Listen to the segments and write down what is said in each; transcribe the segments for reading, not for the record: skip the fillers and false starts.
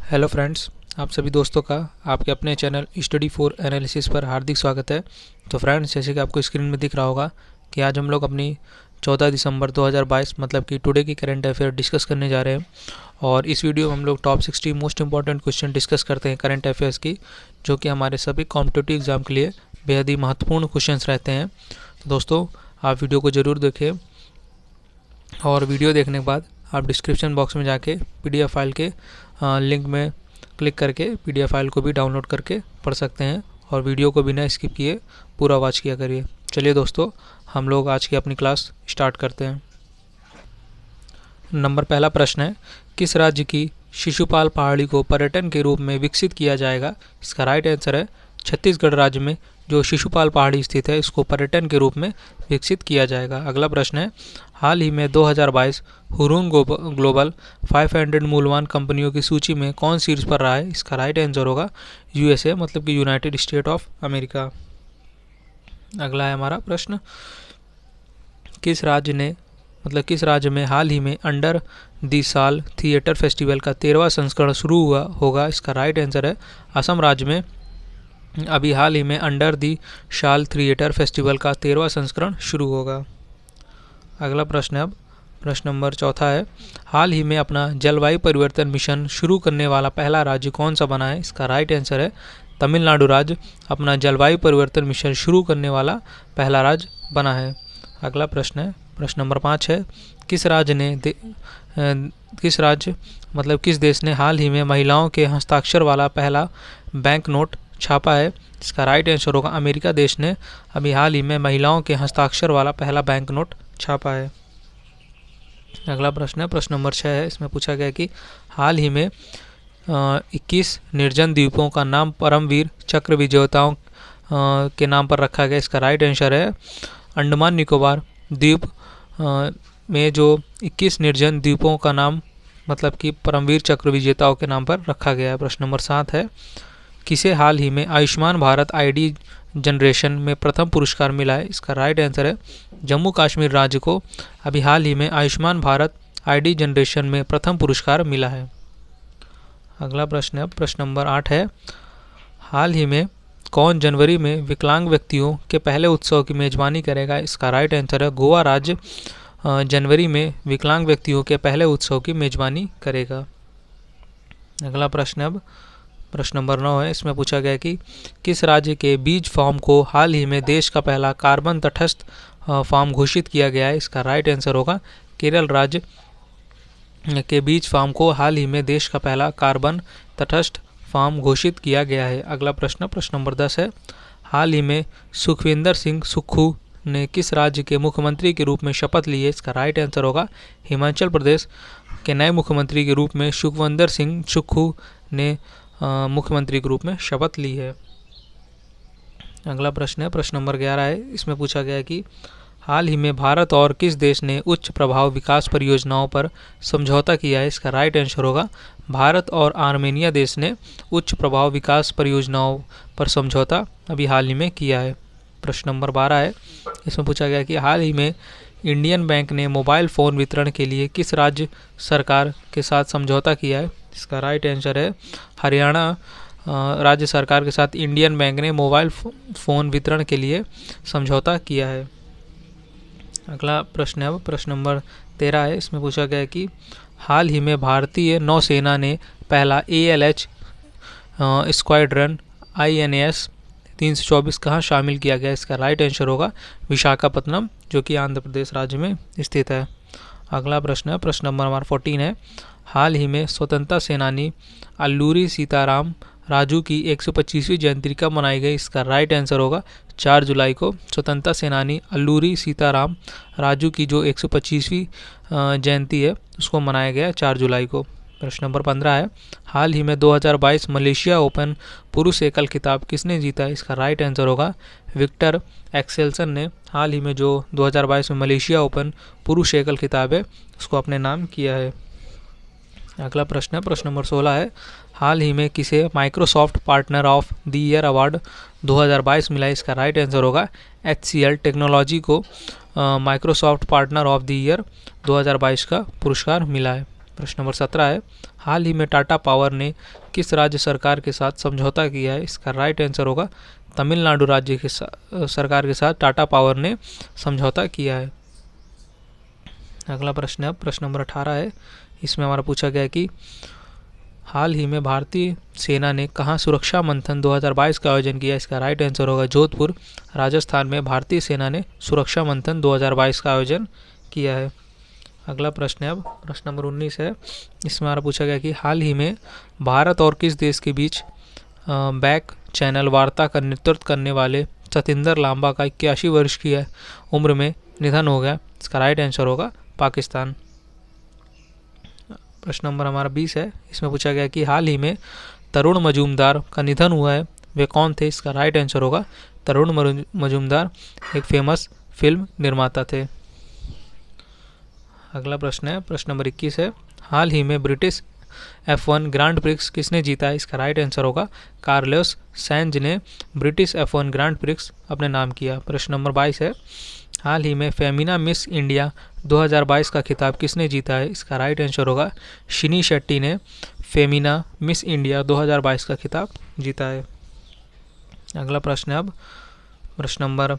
Hello friends, आप सभी दोस्तों का आपके अपने चैनल स्टडी फॉर एनालिसिस पर हार्दिक स्वागत है। तो फ्रेंड्स, जैसे कि आपको स्क्रीन में दिख रहा होगा कि आज हम लोग अपनी 14 दिसंबर 2022 मतलब कि टुडे की करंट अफेयर डिस्कस करने जा रहे हैं। और इस वीडियो में हम लोग top 60 most important question discuss करते हैं करंट अफेयर्स की, जो कि हमारे सभी कॉम्पिटिटिव एग्जाम के लिए बेहद ही महत्वपूर्ण क्वेश्चन रहते हैं। तो दोस्तों, आप वीडियो को ज़रूर देखें और वीडियो देखने के बाद आप डिस्क्रिप्शन बॉक्स में जाके PDF फाइल के लिंक में क्लिक करके PDF फाइल को भी डाउनलोड करके पढ़ सकते हैं और वीडियो को बिना स्किप किए पूरा वॉच किया करिए। चलिए दोस्तों, हम लोग आज की अपनी क्लास स्टार्ट करते हैं। पहला प्रश्न है, किस राज्य की शिशुपाल पहाड़ी को पर्यटन के रूप में विकसित किया जाएगा? इसका राइट आंसर है छत्तीसगढ़ राज्य में जो शिशुपाल पहाड़ी स्थित है, इसको पर्यटन के रूप में विकसित किया जाएगा। अगला प्रश्न है, हाल ही में 2022 हुरुन ग्लोबल 500 मूल्यवान कंपनियों की सूची में कौन शीर्ष पर रहा है? इसका राइट आंसर होगा USA, मतलब कि यूनाइटेड स्टेट ऑफ अमेरिका। अगला है हमारा प्रश्न, किस राज्य में हाल ही में अंडर दी साल थिएटर फेस्टिवल का 13वां संस्करण शुरू हुआ होगा? इसका राइट आंसर है असम राज्य में अभी हाल ही में under the shall theatre festival का 13वां संस्करण शुरू होगा। अगला प्रश्न है, अब प्रश्न नंबर चौथा है, हाल ही में अपना जलवायु परिवर्तन मिशन शुरू करने वाला पहला राज्य कौन सा बना है? इसका राइट आंसर है तमिलनाडु राज्य अपना जलवायु परिवर्तन मिशन शुरू करने वाला पहला राज्य बना है। अगला प्रश्न है, प्रश्न नंबर 5 है, किस देश ने हाल ही में महिलाओं के हस्ताक्षर वाला पहला बैंक नोट छापा है? इसका राइट आंसर होगा अमेरिका देश ने अभी हाल ही में महिलाओं के हस्ताक्षर वाला पहला बैंक नोट छापा है। अगला प्रश्न है, प्रश्न नंबर 6 है, इसमें पूछा गया कि हाल ही में 21 निर्जन द्वीपों का नाम परमवीर चक्र विजेताओं के नाम पर रखा गया। इसका राइट आंसर है अंडमान निकोबार द्वीप में जो 21 निर्जन द्वीपों का नाम मतलब कि परमवीर चक्र विजेताओं के नाम पर रखा गया है। प्रश्न नंबर 7 है, किसे हाल ही में आयुष्मान भारत ID जनरेशन में प्रथम पुरस्कार मिला है? इसका राइट आंसर है जम्मू कश्मीर राज्य को अभी हाल ही में आयुष्मान भारत ID जनरेशन में प्रथम पुरस्कार मिला है। अगला प्रश्न है, प्रश्न नंबर 8 है, हाल ही में कौन जनवरी में विकलांग व्यक्तियों के पहले उत्सव की मेजबानी करेगा? इसका राइट आंसर है गोवा राज्य जनवरी में विकलांग व्यक्तियों के पहले उत्सव की मेजबानी करेगा। अगला प्रश्न है, अब प्रश्न नंबर 9 है, इसमें पूछा गया कि किस राज्य के बीज फार्म को हाल ही में देश का पहला कार्बन तटस्थ फार्म घोषित किया गया है? इसका राइट आंसर होगा केरल राज्य के बीज फार्म को हाल ही में देश का पहला कार्बन तटस्थ फार्म घोषित किया गया है। अगला प्रश्न, प्रश्न नंबर 10 है, हाल ही में सुखविंदर सिंह सुक्खू ने किस राज्य के मुख्यमंत्री के रूप में शपथ ली है? इसका राइट आंसर होगा हिमाचल प्रदेश के नए मुख्यमंत्री के रूप में सुखविंदर सिंह सुक्खू ने मुख्यमंत्री के रूप में शपथ ली है। अगला प्रश्न है, प्रश्न नंबर 11 है, इसमें पूछा गया कि हाल ही में भारत और किस देश ने उच्च प्रभाव विकास परियोजनाओं पर समझौता किया है? इसका राइट आंसर होगा भारत और आर्मेनिया देश ने उच्च प्रभाव विकास परियोजनाओं पर समझौता अभी हाल ही में किया है। प्रश्न नंबर 12 है, इसमें पूछा गया कि हाल ही में इंडियन बैंक ने मोबाइल फ़ोन वितरण के लिए किस राज्य सरकार के साथ समझौता किया है? इसका राइट आंसर है हरियाणा राज्य सरकार के साथ इंडियन बैंक ने मोबाइल फ़ोन वितरण के लिए समझौता किया है। अगला प्रश्न है, प्रश्न नंबर 13 है, इसमें पूछा गया कि हाल ही में भारतीय नौसेना ने पहला ALH स्क्वाड्रन INS 324 कहाँ शामिल किया गया? इसका राइट आंसर होगा विशाखापत्तनम, जो कि आंध्र प्रदेश राज्य में स्थित है। अगला प्रश्न है, प्रश्न नंबर 14 है, हाल ही में स्वतंत्रता सेनानी अल्लूरी सीताराम राजू की 125वीं जयंती कब मनाई गई? इसका राइट आंसर होगा 4 जुलाई को स्वतंत्रता सेनानी अल्लूरी सीताराम राजू की जो 125वीं जयंती है उसको मनाया गया 4 जुलाई को। प्रश्न नंबर 15 है, हाल ही में 2022 मलेशिया ओपन पुरुष एकल खिताब किसने जीता है? इसका राइट आंसर होगा विक्टर एक्सेल्सन ने हाल ही में जो 2022 में मलेशिया ओपन पुरुष एकल खिताब है उसको अपने नाम किया है। अगला प्रश्न है, प्रश्न नंबर 16 है, हाल ही में किसे Microsoft partner of the year award 2022 मिला है? इसका राइट आंसर होगा HCL टेक्नोलॉजी को Microsoft partner of the year 2022 का पुरस्कार मिला है। प्रश्न नंबर 17 है, हाल ही में टाटा पावर ने किस राज्य सरकार के साथ समझौता किया है? इसका राइट आंसर होगा तमिलनाडु राज्य के सरकार के साथ टाटा पावर ने समझौता किया है। अगला प्रश्न है प्रश्न नंबर 18 है, इसमें हमारा पूछा गया है कि हाल ही में भारतीय सेना ने कहाँ सुरक्षा मंथन 2022 का आयोजन किया? इसका राइट आंसर होगा जोधपुर राजस्थान में भारतीय सेना ने सुरक्षा मंथन 2022 का आयोजन किया है। अगला प्रश्न है अब प्रश्न नंबर 19 है, इसमें हमारा पूछा गया कि हाल ही में भारत और किस देश के बीच बैक चैनल वार्ता का नेतृत्व करने वाले सतिंदर लांबा का 81 वर्ष की उम्र में निधन हो गया? इसका राइट आंसर होगा पाकिस्तान। प्रश्न नंबर हमारा 20 है, इसमें पूछा गया कि हाल ही में तरुण मजूमदार का निधन हुआ है, वे कौन थे? इसका राइट आंसर होगा तरुण मजूमदार एक फेमस फिल्म निर्माता थे। अगला प्रश्न है प्रश्न नंबर 21 है, हाल ही में ब्रिटिश F1 ग्रांड प्रिक्स किसने जीता है? इसका राइट आंसर होगा कार्लोस सैंज ने ब्रिटिश F1 ग्रांड प्रिक्स अपने नाम किया। प्रश्न नंबर 22 है, हाल ही में फेमिना मिस इंडिया 2022 का खिताब किसने जीता है? इसका राइट आंसर होगा शिनी शेट्टी ने फेमिना मिस इंडिया 2022 का खिताब जीता है। अगला प्रश्न है अब प्रश्न नंबर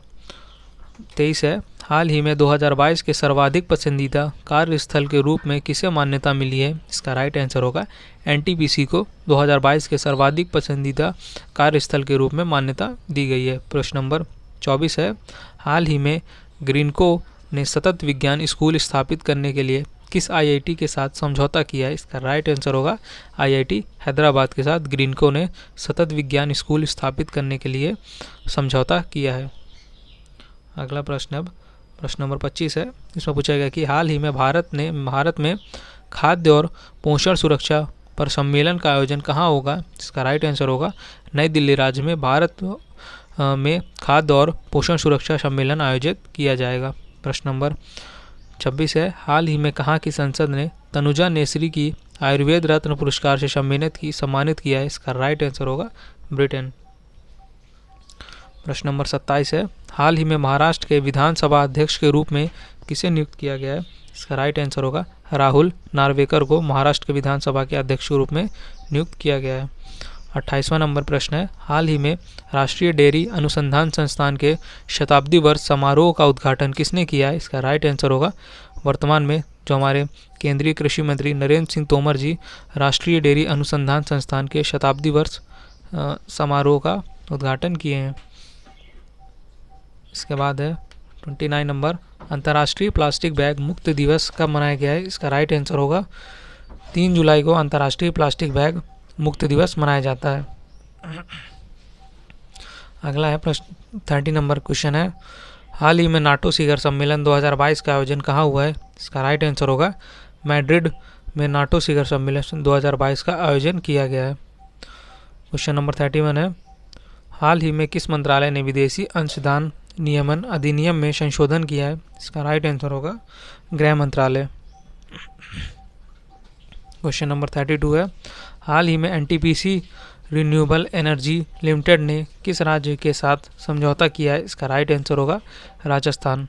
23 है, हाल ही में 2022 के सर्वाधिक पसंदीदा कार्यस्थल के रूप में किसे मान्यता मिली है? इसका राइट आंसर होगा एनटीपीसी को 2022 के सर्वाधिक पसंदीदा कार्यस्थल के रूप में मान्यता दी गई है। प्रश्न नंबर 24 है, हाल ही में ग्रीनको ने सतत विज्ञान स्कूल स्थापित करने के लिए किस आईआईटी के साथ समझौता किया है? इसका राइट आंसर होगा आईआईटी हैदराबाद के साथ ग्रीनको ने सतत विज्ञान स्कूल स्थापित करने के लिए समझौता किया है। अगला प्रश्न अब प्रश्न नंबर 25 है, इसमें पूछा गया कि हाल ही में भारत में खाद्य और पोषण सुरक्षा पर सम्मेलन का आयोजन कहाँ होगा? इसका राइट आंसर होगा नई दिल्ली राज्य में भारत में खाद्य और पोषण सुरक्षा सम्मेलन आयोजित किया जाएगा। प्रश्न नंबर 26 है, हाल ही में कहाँ की संसद ने तनुजा नेसरी की आयुर्वेद रत्न पुरस्कार से सम्मानित किया है? इसका राइट आंसर होगा ब्रिटेन। प्रश्न नंबर 27 है, हाल ही में महाराष्ट्र के विधानसभा अध्यक्ष के रूप में किसे नियुक्त किया गया है? इसका राइट आंसर होगा राहुल नार्वेकर को महाराष्ट्र के विधानसभा के अध्यक्ष के रूप में नियुक्त किया गया है। 28वां नंबर प्रश्न है, हाल ही में राष्ट्रीय डेयरी अनुसंधान संस्थान के शताब्दी वर्ष समारोह का उद्घाटन किसने किया है? इसका राइट आंसर होगा वर्तमान में जो हमारे केंद्रीय कृषि मंत्री नरेंद्र सिंह तोमर जी राष्ट्रीय डेयरी अनुसंधान संस्थान के शताब्दी वर्ष समारोह का उद्घाटन किए हैं। इसके बाद है 29 नंबर, अंतर्राष्ट्रीय प्लास्टिक बैग मुक्त दिवस कब मनाया गया है? इसका राइट आंसर होगा 3 जुलाई को अंतर्राष्ट्रीय प्लास्टिक बैग मुक्त दिवस मनाया जाता है। अगला है प्रश्न 30 नंबर क्वेश्चन है, हाल ही में नाटो शिखर सम्मेलन 2022 का आयोजन कहाँ हुआ है? इसका राइट आंसर होगा मैड्रिड में नाटो शिखर सम्मेलन 2022 का आयोजन किया गया है। क्वेश्चन नंबर 31 है, हाल ही में किस मंत्रालय ने विदेशी अंशदान नियमन अधिनियम में संशोधन किया है? इसका राइट आंसर होगा गृह मंत्रालय। क्वेश्चन नंबर 32 है, हाल ही में एनटीपीसी रिन्यूएबल एनर्जी लिमिटेड ने किस राज्य के साथ समझौता किया है? इसका राइट आंसर होगा राजस्थान।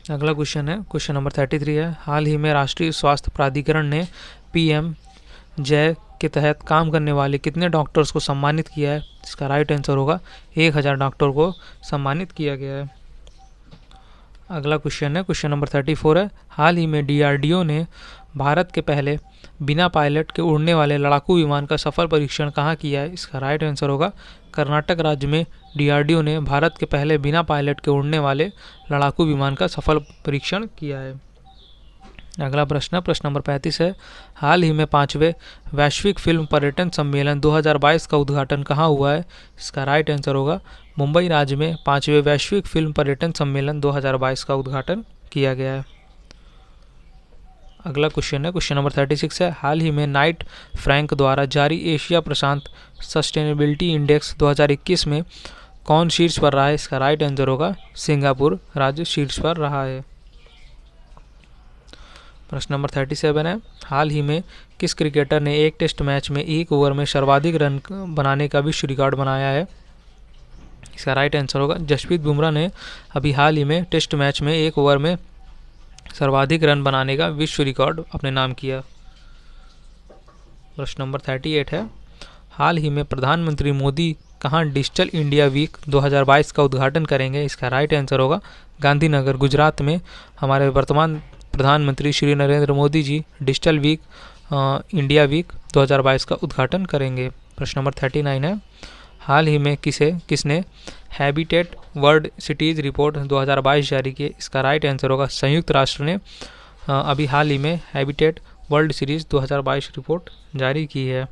अगला क्वेश्चन है क्वेश्चन नंबर 33 है, हाल ही में राष्ट्रीय स्वास्थ्य प्राधिकरण ने पीएम जय के तहत काम करने वाले कितने डॉक्टर्स को सम्मानित किया है? इसका राइट आंसर होगा 1000 डॉक्टर को सम्मानित किया गया है। अगला क्वेश्चन है क्वेश्चन नंबर 34 है, हाल ही में डीआरडीओ ने भारत के पहले बिना पायलट के उड़ने वाले लड़ाकू विमान का सफल परीक्षण कहाँ किया है? इसका राइट आंसर होगा कर्नाटक राज्य में डीआरडीओ ने भारत के पहले बिना पायलट के उड़ने वाले लड़ाकू विमान का सफल परीक्षण किया है। अगला प्रश्न नंबर 35 है, हाल ही में 5वें वैश्विक फिल्म पर्यटन सम्मेलन 2022 का उद्घाटन कहाँ हुआ है? इसका राइट आंसर होगा मुंबई राज्य में 5वें वैश्विक फिल्म पर्यटन सम्मेलन 2022 का उद्घाटन किया गया है। अगला क्वेश्चन है क्वेश्चन नंबर 36 है, हाल ही में नाइट फ्रैंक द्वारा जारी एशिया प्रशांत सस्टेनेबिलिटी इंडेक्स 2021 में कौन शीर्ष पर रहा है? इसका राइट आंसर होगा सिंगापुर राज्य शीर्ष पर रहा है। प्रश्न नंबर 37 है, हाल ही में किस क्रिकेटर ने एक टेस्ट मैच में 1 ओवर में सर्वाधिक रन बनाने का विश्व रिकॉर्ड बनाया है? इसका राइट आंसर होगा जसप्रीत बुमराह ने अभी हाल ही में टेस्ट मैच में 1 ओवर में सर्वाधिक रन बनाने का विश्व रिकॉर्ड अपने नाम किया। प्रश्न नंबर 38 है, हाल ही में प्रधानमंत्री मोदी कहाँ डिजिटल इंडिया वीक 2022 का उद्घाटन करेंगे? इसका राइट आंसर होगा गांधीनगर, गुजरात में हमारे वर्तमान प्रधानमंत्री Shri Narendra Modi ji digital week India week 2022 का उद्घाटन करेंगे। प्रश्न नंबर 39 है, हाल ही में किसने हैबिटेट वर्ल्ड सिटीज़ रिपोर्ट 2022 जारी की? इसका राइट आंसर होगा संयुक्त राष्ट्र ने अभी हाल ही में हैबिटेट वर्ल्ड सीरीज 2022 रिपोर्ट जारी की है।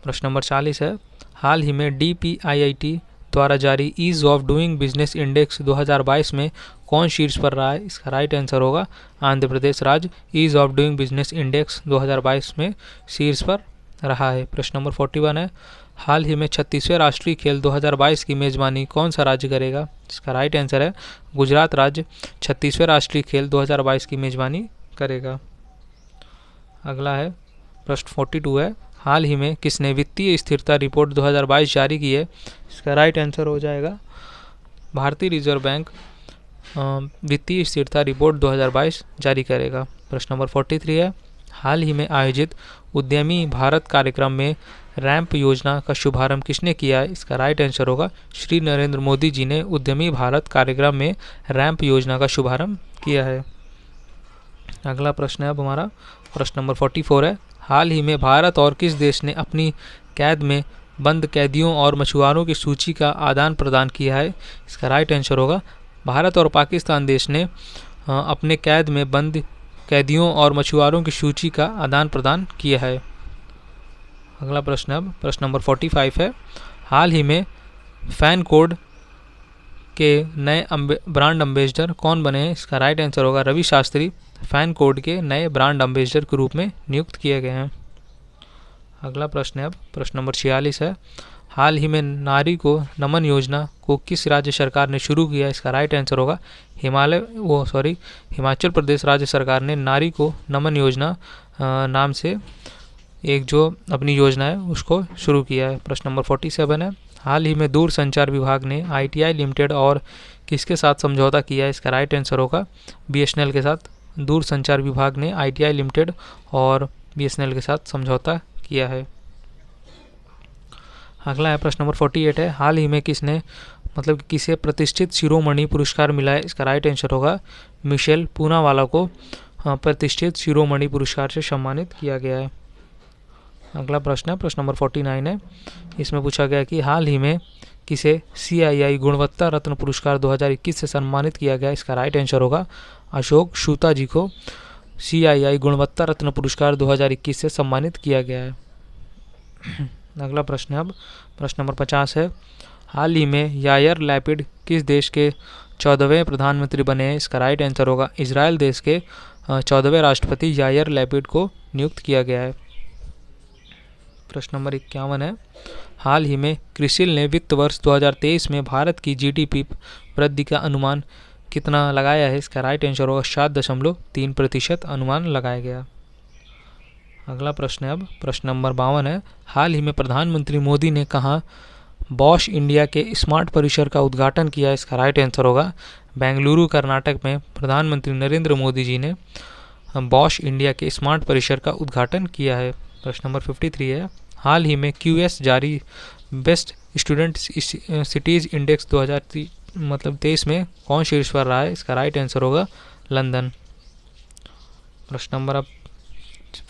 प्रश्न नंबर 40 है, हाल ही में DPIIT द्वारा जारी ease of doing business index 2022 में कौन शीर्ष पर रहा है? इसका राइट आंसर होगा आंध्र प्रदेश राज्य ease of doing business index 2022 में शीर्ष पर रहा है। प्रश्न नंबर 41 है, हाल ही में 36वें राष्ट्रीय खेल 2022 की मेज़बानी कौन सा राज्य करेगा? इसका राइट आंसर है गुजरात राज्य 36वें राष्ट्रीय खेल 2022 की मेज़बानी करेगा। अगला है प्रश्न 42 है, हाल ही में किसने वित्तीय स्थिरता रिपोर्ट 2022 जारी की है? इसका राइट आंसर हो जाएगा भारतीय रिजर्व बैंक वित्तीय स्थिरता रिपोर्ट 2022 जारी करेगा। प्रश्न नंबर 43 है, हाल ही में आयोजित उद्यमी भारत कार्यक्रम में रैंप योजना का शुभारंभ किसने किया है? इसका राइट आंसर होगा श्री नरेंद्र मोदी जी ने उद्यमी भारत कार्यक्रम में रैंप योजना का शुभारंभ किया है। अगला प्रश्न है अब हमारा प्रश्न नंबर 44 है, हाल ही में भारत और किस देश ने अपनी कैद में बंद कैदियों और मछुआरों की सूची का आदान प्रदान किया है? इसका राइट आंसर होगा भारत और पाकिस्तान देश ने अपने कैद में बंद कैदियों और मछुआरों की सूची का आदान प्रदान किया है। अगला प्रश्न अब प्रश्न नंबर 45 है, हाल ही में फैन कोड के नए ब्रांड एम्बेसडर कौन बने हैं? इसका राइट आंसर होगा रवि शास्त्री फैन कोड के नए ब्रांड एम्बेसडर के रूप में नियुक्त किए गए हैं। अगला प्रश्न है अब प्रश्न नंबर 46 है, हाल ही में नारी को नमन योजना को किस राज्य सरकार ने शुरू किया? इसका राइट आंसर होगा हिमाचल प्रदेश राज्य सरकार ने नारी को नमन योजना नाम से एक जो अपनी योजना है उसको शुरू किया है। प्रश्न नंबर 47 है, हाल ही में दूरसंचार विभाग ने ITI लिमिटेड और किसके साथ समझौता किया है? इसका राइट आंसर होगा BSNL के साथ। दूरसंचार विभाग ने ITI लिमिटेड और BSNL के साथ समझौता किया है। अगला है प्रश्न नंबर 48 है, हाल ही में किसे प्रतिष्ठित शिरोमणि पुरस्कार मिला है? इसका राइट आंसर होगा मिशेल पूनावाला को प्रतिष्ठित शिरोमणि पुरस्कार से सम्मानित किया गया है। अगला प्रश्न है प्रश्न नंबर 49 है, इसमें पूछा गया कि हाल ही में किसे CII गुणवत्ता रत्न पुरस्कार 2021 से सम्मानित किया गया? इसका राइट आंसर होगा अशोक शूता जी को CII गुणवत्ता रत्न पुरस्कार 2021 से सम्मानित किया गया है। अगला प्रश्न है अब प्रश्न नंबर 50 है, हाल ही में यायर लैपिड किस देश के 14वें प्रधानमंत्री बने हैं? इसका राइट आंसर होगा इजराइल देश के 14वें राष्ट्रपति यायर लैपिड को नियुक्त किया गया है। प्रश्न नंबर 51 है, हाल ही में क्रिसिल ने वित्त वर्ष 2023 में भारत की GDP वृद्धि का अनुमान कितना लगाया है? इसका राइट आंसर होगा 7.3% अनुमान लगाया गया। अगला प्रश्न है अब प्रश्न नंबर 52 है, हाल ही में प्रधानमंत्री मोदी ने कहाँ बॉश इंडिया के स्मार्ट परिसर का उद्घाटन किया? इसका राइट आंसर होगा बेंगलुरु कर्नाटक में प्रधानमंत्री नरेंद्र मोदी जी ने बॉश इंडिया के स्मार्ट परिसर का उद्घाटन किया है। प्रश्न नंबर 53 है, हाल ही में QS जारी बेस्ट स्टूडेंट सिटीज़ इंडेक्स 2023 में कौन शीर्ष पर रहा है? इसका राइट आंसर होगा लंदन। प्रश्न नंबर अब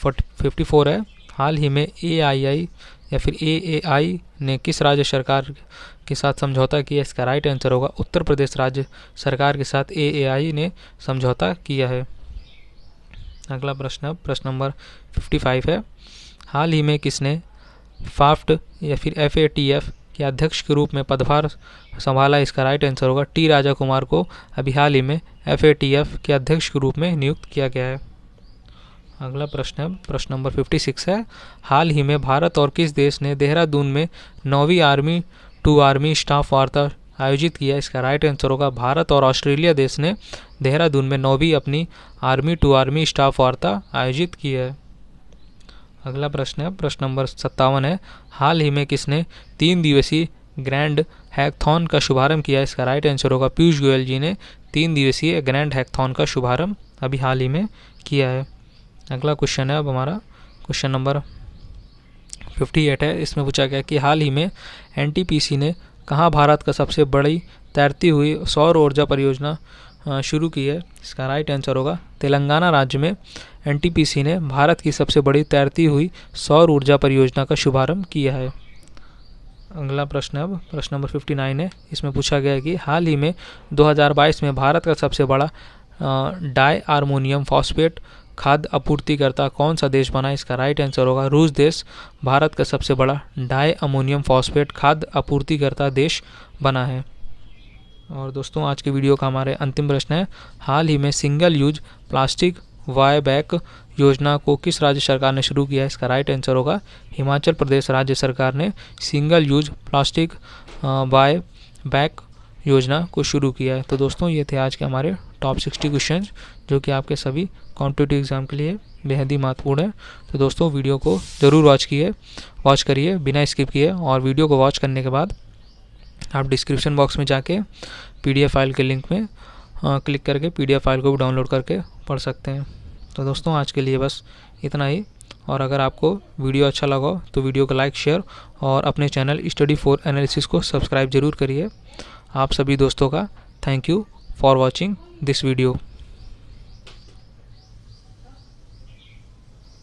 54 है, हाल ही में AII या फिर AAI ने किस राज्य सरकार के साथ समझौता किया? इसका राइट आंसर होगा उत्तर प्रदेश राज्य सरकार के साथ AAI ने समझौता किया है। अगला प्रश्न नंबर 55 है, हाल ही में किसने FAFT या फिर FATF के अध्यक्ष के रूप में पदभार संभाला? इसका राइट आंसर होगा T राजा कुमार को अभी हाल ही में FATF के अध्यक्ष के रूप में नियुक्त किया गया है। अगला प्रश्न नंबर 56 है, हाल ही में भारत और किस देश ने देहरादून में 9वीं आर्मी टू आर्मी स्टाफ वार्ता आयोजित किया? इसका राइट आंसर होगा भारत और ऑस्ट्रेलिया देश ने देहरादून में 9वीं अपनी आर्मी टू आर्मी स्टाफ वार्ता आयोजित की है। अगला प्रश्न नंबर 57 है, हाल ही में किसने 3 दिवसीय ग्रैंड हैकथॉन का शुभारंभ किया? इसका राइट आंसर होगा पीयूष गोयल जी ने 3 दिवसीय ग्रैंड हैकथॉन का शुभारंभ अभी हाल ही में किया है। अगला क्वेश्चन है अब हमारा क्वेश्चन नंबर 58 है। इसमें पूछा गया कि हाल ही में एनटीपीसी ने कहाँ भारत का सबसे बड़ी तैरती हुई सौर ऊर्जा परियोजना शुरू की है। इसका राइट आंसर होगा तेलंगाना राज्य में एनटीपीसी ने भारत की सबसे बड़ी तैरती हुई सौर ऊर्जा परियोजना का शुभारंभ किया है। अगला प्रश्न अब प्रश्न नंबर 59 है। इसमें पूछा गया है कि हाल ही में 2022 में भारत का सबसे बड़ा डाई अमोनियम फॉस्फेट खाद्य आपूर्तिकर्ता कौन सा देश बना है। इसका राइट आंसर होगा रूस देश भारत का सबसे बड़ा डाई अमोनियम फॉस्फेट खाद्य आपूर्तिकर्ता देश बना है। और दोस्तों आज के वीडियो का हमारे अंतिम प्रश्न है, हाल ही में single use plastic buy back योजना को किस राज्य सरकार ने शुरू किया है। इसका राइट आंसर होगा हिमाचल प्रदेश राज्य सरकार ने single use plastic buy back योजना को शुरू किया है। तो दोस्तों ये थे आज के हमारे टॉप 60 क्वेश्चन जो कि आपके सभी कॉम्पिटिटिव एग्जाम के लिए बेहद ही महत्वपूर्ण है। तो दोस्तों वीडियो को ज़रूर वॉच करिए बिना स्किप किए, और वीडियो को वॉच करने के बाद आप डिस्क्रिप्शन बॉक्स में जाके PDF फाइल के लिंक में क्लिक करके PDF फाइल को भी डाउनलोड करके पढ़ सकते हैं। तो दोस्तों आज के लिए बस इतना ही, और अगर आपको वीडियो अच्छा लगा हो तो वीडियो को लाइक शेयर और अपने चैनल स्टडी फॉर एनालिसिस को सब्सक्राइब जरूर करिए। आप सभी दोस्तों का thank you for watching this video.